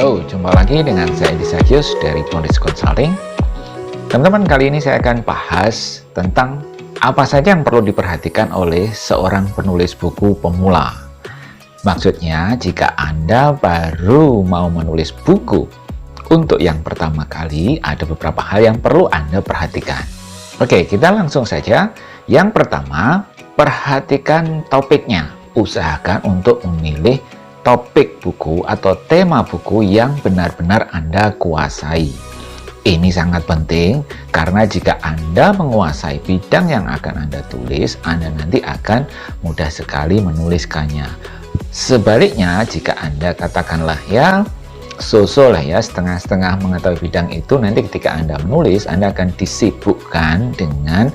Halo, jumpa lagi dengan saya Edi Sakyus dari Penulis Consulting. Teman-teman, kali ini saya akan bahas tentang apa saja yang perlu diperhatikan oleh seorang penulis buku pemula. Maksudnya, jika Anda baru mau menulis buku untuk yang pertama kali, ada beberapa hal yang perlu Anda perhatikan. Oke, kita langsung saja. Yang pertama, perhatikan topiknya. Usahakan untuk memilih topik buku atau tema buku yang benar-benar Anda kuasai. Ini sangat penting karena jika Anda menguasai bidang yang akan Anda tulis, Anda nanti akan mudah sekali menuliskannya. Sebaliknya, jika Anda katakanlah so-so lah ya, setengah-setengah mengetahui bidang itu, nanti ketika Anda menulis, Anda akan disibukkan dengan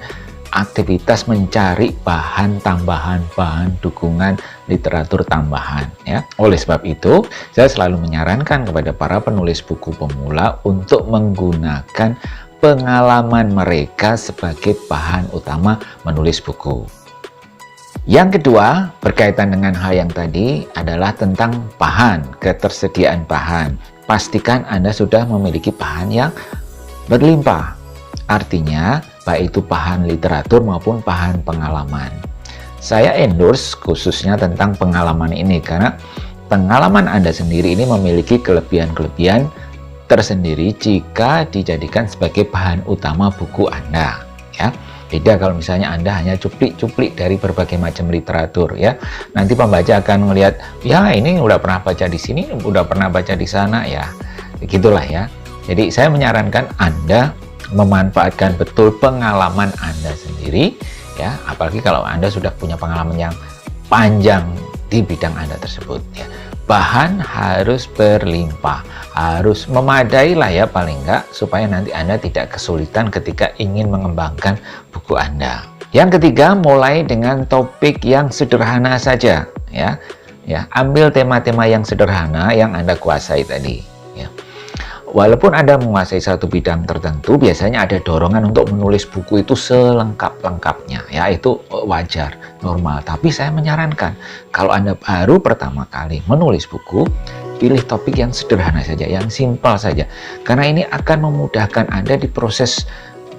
aktivitas mencari bahan tambahan, bahan dukungan literatur tambahan ya. Oleh sebab itu, saya selalu menyarankan kepada para penulis buku pemula untuk menggunakan pengalaman mereka sebagai bahan utama menulis buku. Yang kedua, berkaitan dengan hal yang tadi adalah tentang bahan, ketersediaan bahan. Pastikan Anda sudah memiliki bahan yang berlimpah. Artinya, baik itu bahan literatur maupun bahan pengalaman. Saya endorse khususnya tentang pengalaman ini karena pengalaman Anda sendiri ini memiliki kelebihan-kelebihan tersendiri jika dijadikan sebagai bahan utama buku Anda. Ya, beda kalau misalnya Anda hanya cuplik-cuplik dari berbagai macam literatur ya. Nanti pembaca akan melihat, ya ini udah pernah baca di sini, udah pernah baca di sana ya. Begitulah ya. Jadi saya menyarankan Anda memanfaatkan betul pengalaman Anda sendiri ya, apalagi kalau Anda sudah punya pengalaman yang panjang di bidang Anda tersebut ya. Bahan harus berlimpah, harus memadai lah ya paling enggak, supaya nanti Anda tidak kesulitan ketika ingin mengembangkan buku Anda. Yang ketiga, mulai dengan topik yang sederhana saja ya. Ambil tema-tema yang sederhana yang Anda kuasai tadi ya. Walaupun Anda menguasai satu bidang tertentu, biasanya ada dorongan untuk menulis buku itu selengkap-lengkapnya. Ya, itu wajar, normal. Tapi saya menyarankan, kalau Anda baru pertama kali menulis buku, pilih topik yang sederhana saja, yang simpel saja. Karena ini akan memudahkan Anda di proses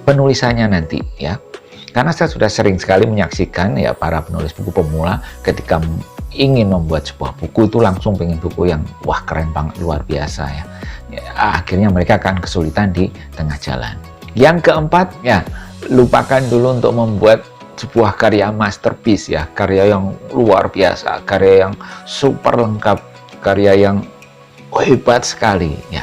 penulisannya nanti, ya. Karena saya sudah sering sekali menyaksikan ya para penulis buku pemula ketika ingin membuat sebuah buku itu langsung pengen buku yang wah keren banget, luar biasa ya. Akhirnya mereka akan kesulitan di tengah jalan. Yang keempat ya, lupakan dulu untuk membuat sebuah karya masterpiece ya, karya yang luar biasa, karya yang super lengkap, karya yang hebat sekali ya.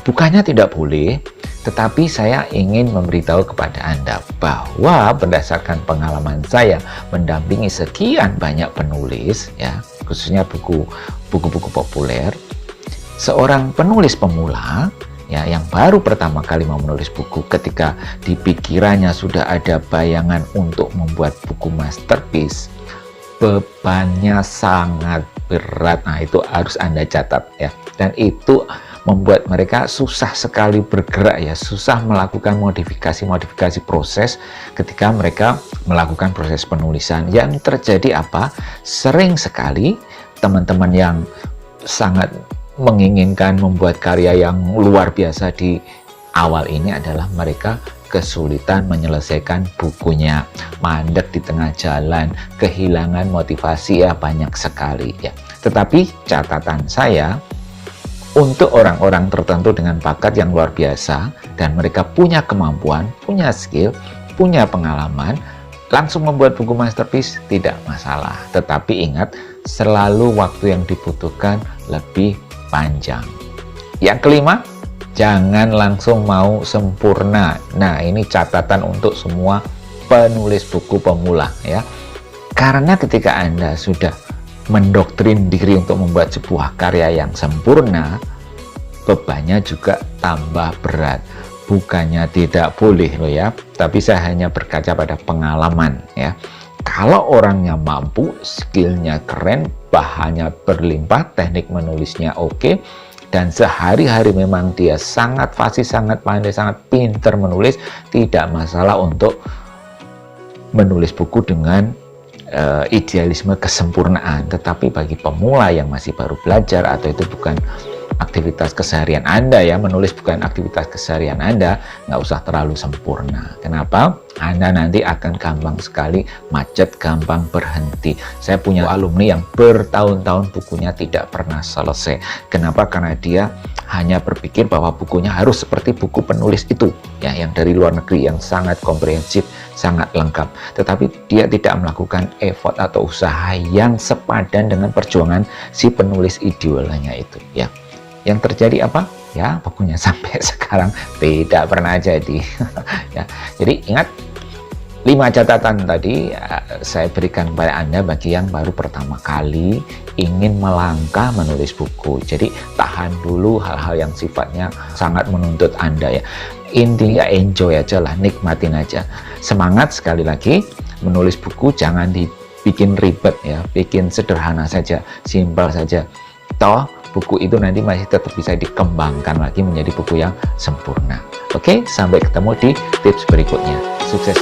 Bukannya tidak boleh, tetapi saya ingin memberitahu kepada Anda bahwa berdasarkan pengalaman saya mendampingi sekian banyak penulis ya, khususnya buku-buku populer, seorang penulis pemula ya yang baru pertama kali mau menulis buku, ketika di pikirannya sudah ada bayangan untuk membuat buku masterpiece, bebannya sangat berat. Nah, itu harus Anda catat ya. Dan itu membuat mereka susah sekali bergerak ya, susah melakukan modifikasi proses ketika mereka melakukan proses penulisan. Yang terjadi apa? Sering sekali teman-teman yang sangat menginginkan membuat karya yang luar biasa di awal ini adalah mereka kesulitan menyelesaikan bukunya, mandek di tengah jalan, kehilangan motivasi ya, banyak sekali ya. Tetapi catatan saya, untuk orang-orang tertentu dengan bakat yang luar biasa dan mereka punya kemampuan, punya skill, punya pengalaman, langsung membuat buku masterpiece tidak masalah. Tetapi ingat, selalu waktu yang dibutuhkan lebih panjang. Yang kelima, jangan langsung mau sempurna. Nah, ini catatan untuk semua penulis buku pemula ya. Karena ketika Anda sudah mendoktrin diri untuk membuat sebuah karya yang sempurna, bebannya juga tambah berat. Bukannya tidak boleh loh ya, tapi saya hanya berkaca pada pengalaman ya. Kalau orangnya mampu, skillnya keren, bahannya berlimpah, teknik menulisnya oke, dan sehari-hari memang dia sangat fasih, sangat pandai, sangat pintar menulis, tidak masalah untuk menulis buku dengan idealisme kesempurnaan. Tetapi bagi pemula yang masih baru belajar atau itu bukan aktivitas keseharian Anda ya, menulis bukan aktivitas keseharian Anda, nggak usah terlalu sempurna. Kenapa? Anda nanti akan gampang sekali macet, gampang berhenti. Saya punya alumni yang bertahun-tahun bukunya tidak pernah selesai. Kenapa? Karena dia hanya berpikir bahwa bukunya harus seperti buku penulis itu, ya, yang dari luar negeri, yang sangat komprehensif, sangat lengkap. Tetapi dia tidak melakukan effort atau usaha yang sepadan dengan perjuangan si penulis idolanya itu, ya. Yang terjadi apa? Ya, bukunya sampai sekarang tidak pernah jadi. Ya, jadi ingat 5 catatan tadi saya berikan kepada Anda bagi yang baru pertama kali ingin melangkah menulis buku. Jadi tahan dulu hal-hal yang sifatnya sangat menuntut Anda ya. Intinya enjoy aja lah, nikmatin aja. Semangat sekali lagi, menulis buku jangan dibikin ribet ya, bikin sederhana saja, simpel saja. Toh buku itu nanti masih tetap bisa dikembangkan lagi menjadi buku yang sempurna. Oke, sampai ketemu di tips berikutnya. Sukses.